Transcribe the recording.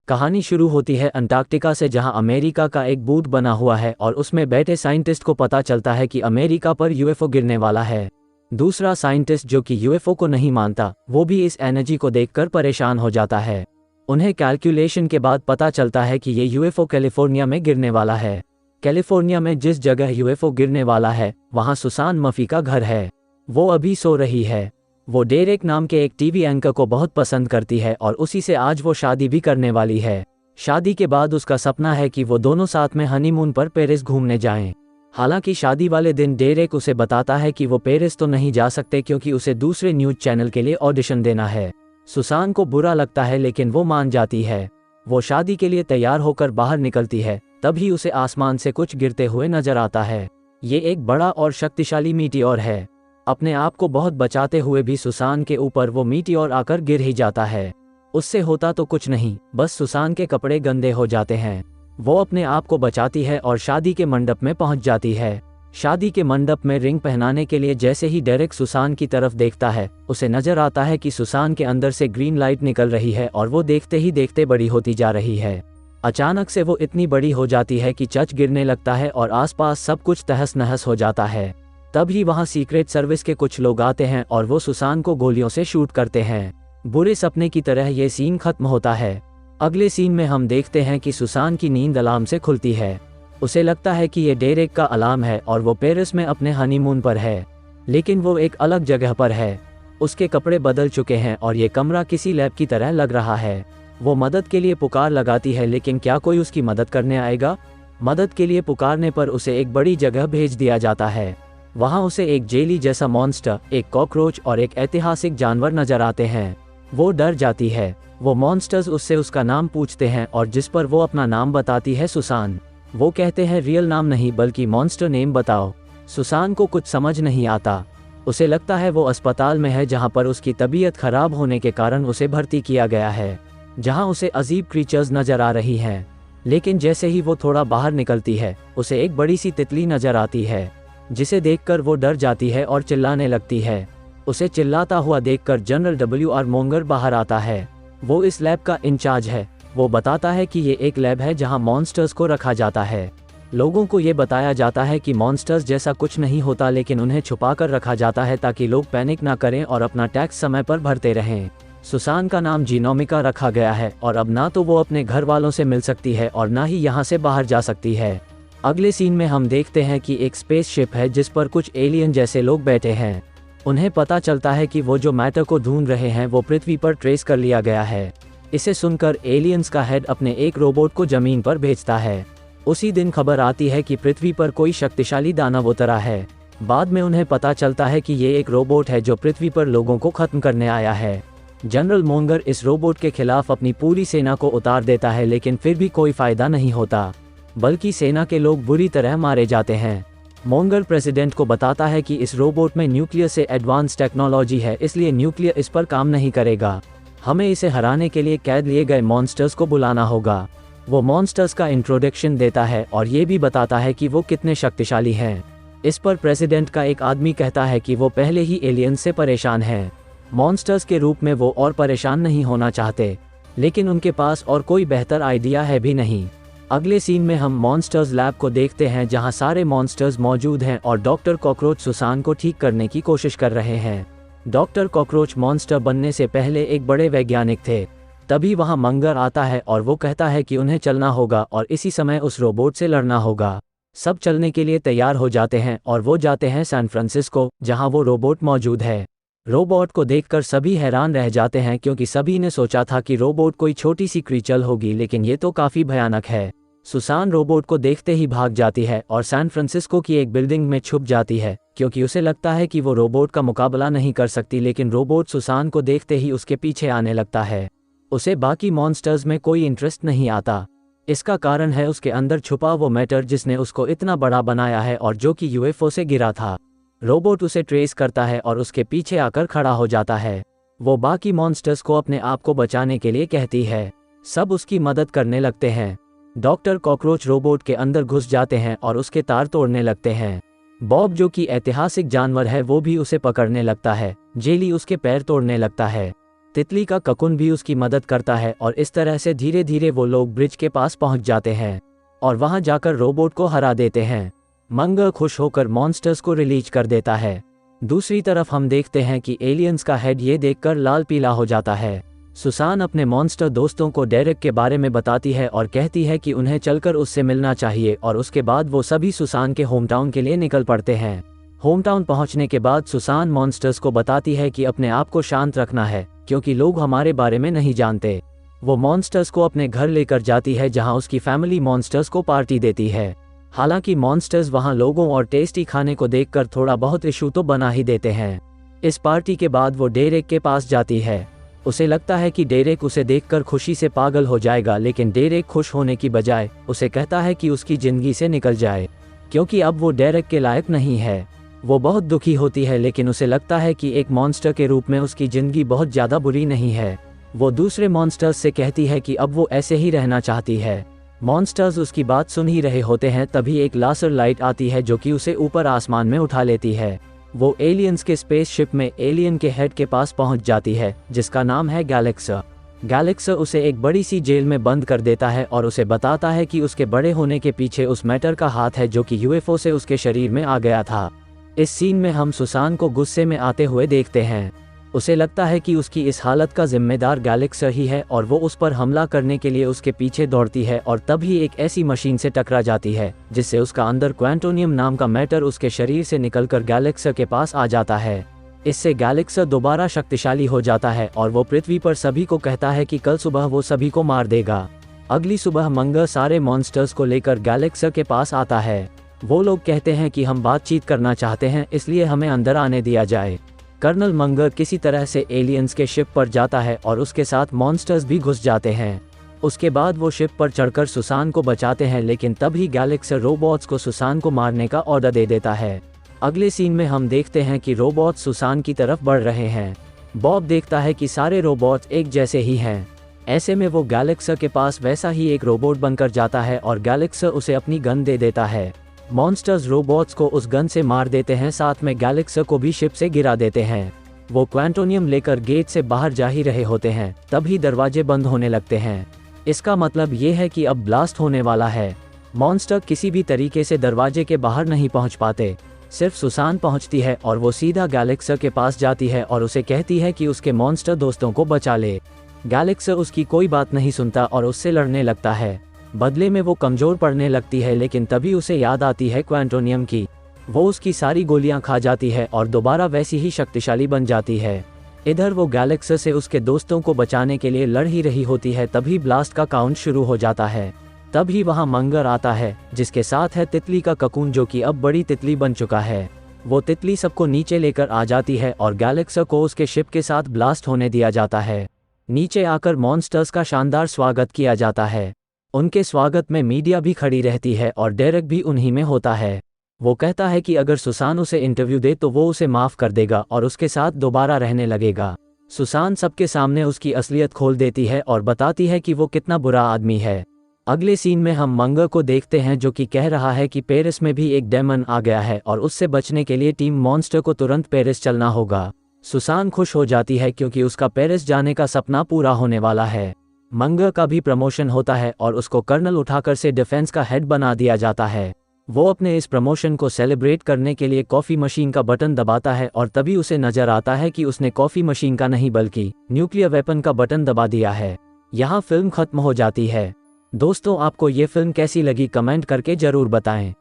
कहानी शुरू होती है अंटार्कटिका से, जहां अमेरिका का एक बूट बना हुआ है और उसमें बैठे साइंटिस्ट को पता चलता है कि अमेरिका पर यूएफओ गिरने वाला है। दूसरा साइंटिस्ट जो कि यूएफओ को नहीं मानता, वो भी इस एनर्जी को देखकर परेशान हो जाता है। उन्हें कैलकुलेशन के बाद पता चलता है कि ये यूएफओ कैलिफोर्निया में गिरने वाला है। कैलिफोर्निया में जिस जगह यूएफओ गिरने वाला है वहाँ सुसान मफी का घर है। वो अभी सो रही है। वो डेरेक नाम के एक टीवी एंकर को बहुत पसंद करती है और उसी से आज वो शादी भी करने वाली है। शादी के बाद उसका सपना है कि वो दोनों साथ में हनीमून पर पेरिस घूमने जाएं। हालांकि शादी वाले दिन डेरेक उसे बताता है कि वो पेरिस तो नहीं जा सकते क्योंकि उसे दूसरे न्यूज़ चैनल के लिए ऑडिशन देना है। सुसान को बुरा लगता है लेकिन वो मान जाती है। वो शादी के लिए तैयार होकर बाहर निकलती है, तभी उसे आसमान से कुछ गिरते हुए नजर आता है। ये एक बड़ा और शक्तिशाली मीटियोर है। अपने आप को बहुत बचाते हुए भी सुसान के ऊपर वो मीटियोर आकर गिर ही जाता है। उससे होता तो कुछ नहीं, बस सुसान के कपड़े गंदे हो जाते हैं। वो अपने आप को बचाती है और शादी के मंडप में पहुंच जाती है। शादी के मंडप में रिंग पहनाने के लिए जैसे ही डेरेक सुसान की तरफ देखता है, उसे नजर आता है कि सुसान के अंदर से ग्रीन लाइट निकल रही है और वो देखते ही देखते बड़ी होती जा रही है। अचानक से वो इतनी बड़ी हो जाती है कि चर्च गिरने लगता है और आसपास सब कुछ तहस नहस हो जाता है। तभी वहां सीक्रेट सर्विस के कुछ लोग आते हैं और वो सुसान को गोलियों से शूट करते हैं। बुरे सपने की तरह ये सीन खत्म होता है। अगले सीन में हम देखते हैं कि सुसान की नींद अलार्म से खुलती है। उसे लगता है कि ये डेरेक का अलार्म है और वो पेरिस में अपने हनीमून पर है, लेकिन वो एक अलग जगह पर है। उसके कपड़े बदल चुके हैं और ये कमरा किसी लैब की तरह लग रहा है। वो मदद के लिए पुकार लगाती है, लेकिन क्या कोई उसकी मदद करने आएगा? मदद के लिए पुकारने पर उसे एक बड़ी जगह भेज दिया जाता है। वहाँ उसे एक जेली जैसा मॉन्स्टर, एक कॉकरोच और एक ऐतिहासिक जानवर नजर आते हैं। वो डर जाती है। वो मॉन्स्टर्स उससे उसका नाम पूछते हैं और जिस पर वो अपना नाम बताती है सुसान। वो कहते हैं रियल नाम नहीं बल्कि मॉन्स्टर नेम बताओ। सुसान को कुछ समझ नहीं आता। उसे लगता है वो अस्पताल में है जहाँ पर उसकी तबीयत खराब होने के कारण उसे भर्ती किया गया है, जहाँ उसे अजीब क्रीचर्स नजर आ रही हैं। लेकिन जैसे ही वो थोड़ा बाहर निकलती है, उसे एक बड़ी सी तितली नजर आती है, जिसे देखकर वो डर जाती है और चिल्लाने लगती है। उसे चिल्लाता हुआ देखकर जनरल WR मोंगर बाहर आता है। वो इस लैब का इंचार्ज है। वो बताता है कि ये एक लैब है जहां मॉन्स्टर्स को रखा जाता है। लोगों को ये बताया जाता है कि मॉन्स्टर्स जैसा कुछ नहीं होता, लेकिन उन्हें छुपाकर रखा जाता है ताकि लोग पैनिक ना करें और अपना टैक्स समय पर भरते रहें। सुसान का नाम जीनोमिका रखा गया है और अब ना तो वो अपने घर वालों से मिल सकती है और ना ही यहाँ से बाहर जा सकती है। अगले सीन में हम देखते हैं कि एक स्पेसशिप है जिस पर कुछ एलियन जैसे लोग बैठे हैं। उन्हें पता चलता है कि वो जो मैटर को ढूंढ रहे हैं वो पृथ्वी पर ट्रेस कर लिया गया है। इसे सुनकर एलियंस का हेड अपने एक रोबोट को जमीन पर भेजता है। उसी दिन खबर आती है कि पृथ्वी पर कोई शक्तिशाली दानव उतरा है। बाद में उन्हें पता चलता है कि ये एक रोबोट है जो पृथ्वी पर लोगों को खत्म करने आया है। जनरल मोंगर इस रोबोट के खिलाफ अपनी पूरी सेना को उतार देता है, लेकिन फिर भी कोई फायदा नहीं होता, बल्कि सेना के लोग बुरी तरह मारे जाते हैं। मोंगर प्रेसिडेंट को बताता है कि इस रोबोट में न्यूक्लियर से एडवांस टेक्नोलॉजी है, इसलिए न्यूक्लियर इस पर काम नहीं करेगा। हमें इसे हराने के लिए कैद लिए गए मॉन्स्टर्स को बुलाना होगा। वो मॉन्स्टर्स का इंट्रोडक्शन देता है और ये भी बताता है कि वो कितने शक्तिशाली हैं। इस पर प्रेसिडेंट का एक आदमी कहता है कि वो पहले ही एलियंस से परेशान हैं। मॉन्स्टर्स के रूप में वो और परेशान नहीं होना चाहते, लेकिन उनके पास और कोई बेहतर आइडिया है भी नहीं। अगले सीन में हम मॉन्स्टर्स लैब को देखते हैं जहां सारे मॉन्स्टर्स मौजूद हैं और डॉक्टर कॉकरोच सुसान को ठीक करने की कोशिश कर रहे हैं। डॉक्टर कॉकरोच मॉन्स्टर बनने से पहले एक बड़े वैज्ञानिक थे। तभी वहां मंगर आता है और वो कहता है कि उन्हें चलना होगा और इसी समय उस रोबोट से लड़ना होगा। सब चलने के लिए तैयार हो जाते हैं और वो जाते हैं सैन फ्रांसिस्को, जहां वो रोबोट मौजूद है। रोबोट को देखकर सभी हैरान रह जाते हैं क्योंकि सभी ने सोचा था कि रोबोट कोई छोटी सी क्रीचर होगी, लेकिन ये तो काफी भयानक है। सुसान रोबोट को देखते ही भाग जाती है और सैन फ्रांसिस्को की एक बिल्डिंग में छुप जाती है क्योंकि उसे लगता है कि वो रोबोट का मुकाबला नहीं कर सकती, लेकिन रोबोट सुसान को देखते ही उसके पीछे आने लगता है। उसे बाकी मॉन्स्टर्स में कोई इंटरेस्ट नहीं आता। इसका कारण है उसके अंदर छुपा वो मैटर जिसने उसको इतना बड़ा बनाया है और जो कि यूएफओ से गिरा था। रोबोट उसे ट्रेस करता है और उसके पीछे आकर खड़ा हो जाता है। वो बाकी मॉन्स्टर्स को अपने आप को बचाने के लिए कहती है। सब उसकी मदद करने लगते हैं। डॉक्टर कॉकरोच रोबोट के अंदर घुस जाते हैं और उसके तार तोड़ने लगते हैं। बॉब जो कि ऐतिहासिक जानवर है वो भी उसे पकड़ने लगता है। जेली उसके पैर तोड़ने लगता है। तितली का ककुन भी उसकी मदद करता है और इस तरह से धीरे धीरे वो लोग ब्रिज के पास पहुंच जाते हैं और वहां जाकर रोबोट को हरा देते हैं। मंगर खुश होकर मॉन्स्टर्स को रिलीज कर देता है। दूसरी तरफ हम देखते हैं कि एलियंस का हेड ये देखकर लाल पीला हो जाता है। सुसान अपने मॉन्स्टर दोस्तों को डेरेक के बारे में बताती है और कहती है कि उन्हें चलकर उससे मिलना चाहिए और उसके बाद वो सभी सुसान के होमटाउन के लिए निकल पड़ते हैं। होमटाउन पहुंचने के बाद सुसान मॉन्स्टर्स को बताती है कि अपने आप को शांत रखना है क्योंकि लोग हमारे बारे में नहीं जानते। वो मॉन्स्टर्स को अपने घर लेकर जाती है जहां उसकी फैमिली मॉन्स्टर्स को पार्टी देती है। हालांकि मॉन्स्टर्स वहां लोगों और टेस्टी खाने को देखकर थोड़ा बहुत इशू तो बना ही देते हैं। इस पार्टी के बाद वो डेरेक के पास जाती है। उसे लगता है कि डेरेक उसे देखकर खुशी से पागल हो जाएगा, लेकिन डेरेक खुश होने की बजाय उसे कहता है कि उसकी जिंदगी से निकल जाए क्योंकि अब वो डेरेक के लायक नहीं है। वो बहुत दुखी होती है, लेकिन उसे लगता है कि एक मॉन्स्टर के रूप में उसकी जिंदगी बहुत ज़्यादा बुरी नहीं है। वो दूसरे मॉन्स्टर्स से कहती है कि अब वो ऐसे ही रहना चाहती है। मॉन्स्टर्स उसकी बात सुन ही रहे होते हैं, तभी एक लासर लाइट आती है जो कि उसे ऊपर आसमान में उठा लेती है। वो एलियंस के स्पेसशिप में एलियन के हेड के पास पहुंच जाती है जिसका नाम है गैलेक्सा। गैलेक्सा उसे एक बड़ी सी जेल में बंद कर देता है और उसे बताता है कि उसके बड़े होने के पीछे उस मैटर का हाथ है जो कि यूएफओ से उसके शरीर में आ गया था। इस सीन में हम सुसान को गुस्से में आते हुए देखते हैं। उसे लगता है कि उसकी इस हालत का जिम्मेदार गैलेक्सा ही है और वो उस पर हमला करने के लिए उसके पीछे दौड़ती है और तभी एक ऐसी मशीन से टकरा जाती है जिससे उसका अंदर क्वांटोनियम नाम का मैटर उसके शरीर से निकलकर गैलेक्सा के पास आ जाता है। इससे गैलेक्सा दोबारा शक्तिशाली हो जाता है और वो पृथ्वी पर सभी को कहता है कि कल सुबह वो सभी को मार देगा। अगली सुबह मंगर सारे मॉन्स्टर्स को लेकर गैलेक्सा के पास आता है। वो लोग कहते हैं कि हम बातचीत करना चाहते हैं, इसलिए हमें अंदर आने दिया जाए। कर्नल मंगर किसी तरह से एलियंस के शिप पर जाता है और उसके साथ मॉन्स्टर्स भी घुस जाते हैं। उसके बाद वो शिप पर चढ़कर सुसान को बचाते हैं, लेकिन तभी गैलेक्सा रोबोट्स को सुसान को मारने का ऑर्डर दे देता है। अगले सीन में हम देखते हैं कि रोबोट्स सुसान की तरफ बढ़ रहे हैं। बॉब देखता है कि सारे रोबोट्स एक जैसे ही हैं। ऐसे में वो गैलेक्सा के पास वैसा ही एक रोबोट बनकर जाता है और गैलेक्सा उसे अपनी गन दे देता है। मॉन्स्टर्स रोबोट्स को उस गन से मार देते हैं, साथ में गैलेक्सा को भी शिप से गिरा देते हैं। वो क्वांटोनियम लेकर गेट से बाहर जा ही रहे होते हैं, तभी दरवाजे बंद होने लगते हैं। इसका मतलब ये है कि अब ब्लास्ट होने वाला है। मॉन्स्टर किसी भी तरीके से दरवाजे के बाहर नहीं पहुंच पाते। सिर्फ सुसान पहुंचती है और वो सीधा गैलेक्सा के पास जाती है और उसे कहती है कि उसके मॉन्स्टर दोस्तों को बचा ले। गैलेक्सा उसकी कोई बात नहीं सुनता और उससे लड़ने लगता है। बदले में वो कमजोर पड़ने लगती है, लेकिन तभी उसे याद आती है क्वांटोनियम की। वो उसकी सारी गोलियां खा जाती है और दोबारा वैसी ही शक्तिशाली बन जाती है। इधर वो गैलेक्सा से उसके दोस्तों को बचाने के लिए लड़ ही रही होती है, तभी ब्लास्ट का काउंट शुरू हो जाता है। तभी वहां मंगर आता है जिसके साथ है तितली का ककून जो कि अब बड़ी तितली बन चुका है। वो तितली सबको नीचे लेकर आ जाती है और गैलेक्सा को उसके शिप के साथ ब्लास्ट होने दिया जाता है। नीचे आकर मॉन्स्टर्स का शानदार स्वागत किया जाता है। उनके स्वागत में मीडिया भी खड़ी रहती है और डेरेक भी उन्हीं में होता है। वो कहता है कि अगर सुसान उसे इंटरव्यू दे तो वो उसे माफ़ कर देगा और उसके साथ दोबारा रहने लगेगा। सुसान सबके सामने उसकी असलियत खोल देती है और बताती है कि वो कितना बुरा आदमी है। अगले सीन में हम मंगर को देखते हैं जो कि कह रहा है कि पेरिस में भी एक डेमन आ गया है और उससे बचने के लिए टीम मॉन्स्टर को तुरंत पेरिस चलना होगा। सुसान खुश हो जाती है क्योंकि उसका पेरिस जाने का सपना पूरा होने वाला है। मंगर का भी प्रमोशन होता है और उसको कर्नल उठाकर से डिफेंस का हेड बना दिया जाता है। वो अपने इस प्रमोशन को सेलिब्रेट करने के लिए कॉफ़ी मशीन का बटन दबाता है और तभी उसे नजर आता है कि उसने कॉफ़ी मशीन का नहीं बल्कि न्यूक्लियर वेपन का बटन दबा दिया है। यहाँ फिल्म खत्म हो जाती है। दोस्तों, आपको ये फिल्म कैसी लगी कमेंट करके ज़रूर बताएं।